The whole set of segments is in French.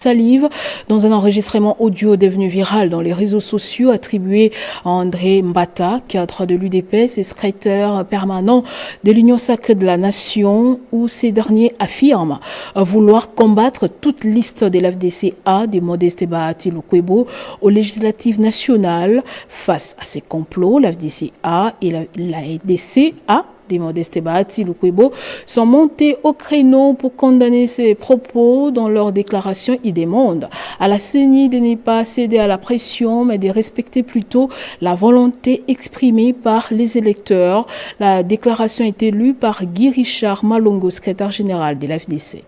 Salive dans un enregistrement audio devenu viral dans les réseaux sociaux attribué à André Mbata, cadre de l'UDPS et secrétaire permanent de l'Union sacrée de la Nation, où ces derniers affirment vouloir combattre toute liste de l'FDCA de Modeste Bahati Lukwebo aux législatives nationales. Face à ces complots, l'FDCA et la EDCA des Modeste Bahati Lukwebo sont montés au créneau pour condamner ces propos. Dans leur déclaration, ils demandent à la CENI de ne pas céder à la pression, mais de respecter plutôt la volonté exprimée par les électeurs. La déclaration a été lue par Guy Richard Malongo, secrétaire général de l'FDC.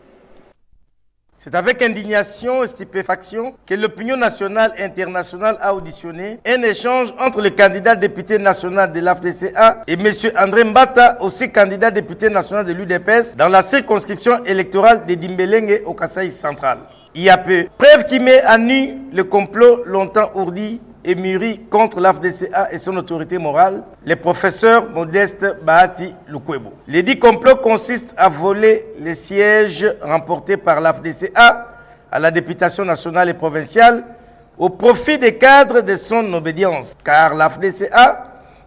C'est avec indignation et stupéfaction que l'opinion nationale et internationale a auditionné un échange entre le candidat député national de l'FDCA et M. André Mbata, aussi candidat député national de l'UDPS, dans la circonscription électorale de Dimbelenge au Kasaï central. Il y a peu, preuve qui met à nu le complot longtemps ourdi et mûri contre l'FDCA et son autorité morale, le professeur Modeste Bahati Lukwebo. Les dits complots consistent à voler les sièges remportés par l'FDCA à la députation nationale et provinciale au profit des cadres de son obédience, car l'FDCA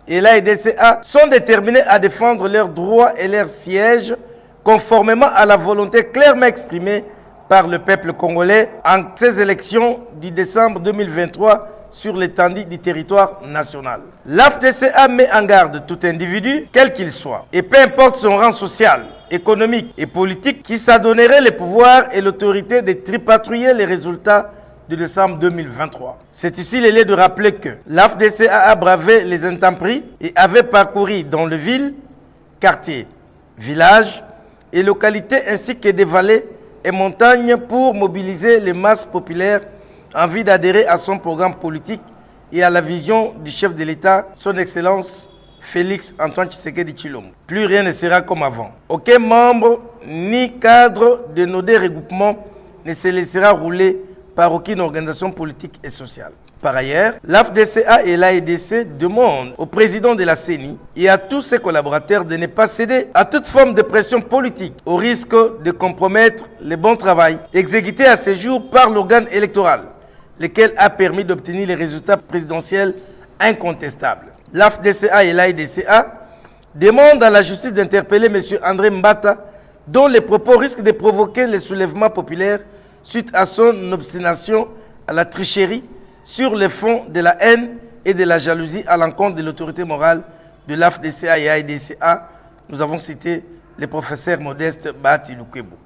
et l'AEDCA sont déterminés à défendre leurs droits et leurs sièges conformément à la volonté clairement exprimée par le peuple congolais en ces élections du décembre 2023 sur l'étendue du territoire national. L'FDCA met en garde tout individu, quel qu'il soit, et peu importe son rang social, économique et politique, qui s'adonnerait le pouvoir et l'autorité de tripatouiller les résultats de décembre 2023. C'est ici le lieu de rappeler que l'FDCA a bravé les intempéries et avait parcouru dans les villes, quartiers, villages et localités ainsi que des vallées et montagnes pour mobiliser les masses populaires envie d'adhérer à son programme politique et à la vision du chef de l'État, son Excellence Félix Antoine Tshisekedi Tshilombo. Plus rien ne sera comme avant. Aucun membre ni cadre de nos deux regroupements ne se laissera rouler par aucune organisation politique et sociale. Par ailleurs, l'FDCA et l'AEDC demandent au président de la CENI et à tous ses collaborateurs de ne pas céder à toute forme de pression politique au risque de compromettre le bon travail exécuté à ce jour par l'organe électoral, lequel a permis d'obtenir les résultats présidentiels incontestables. L'FDCA et l'AEDCA demandent à la justice d'interpeller M. André Mbata, dont les propos risquent de provoquer le soulèvement populaire suite à son obstination à la tricherie sur le fond de la haine et de la jalousie à l'encontre de l'autorité morale de l'FDCA et l'AEDCA. Nous avons cité le professeur Modeste Bahati Lukwebo.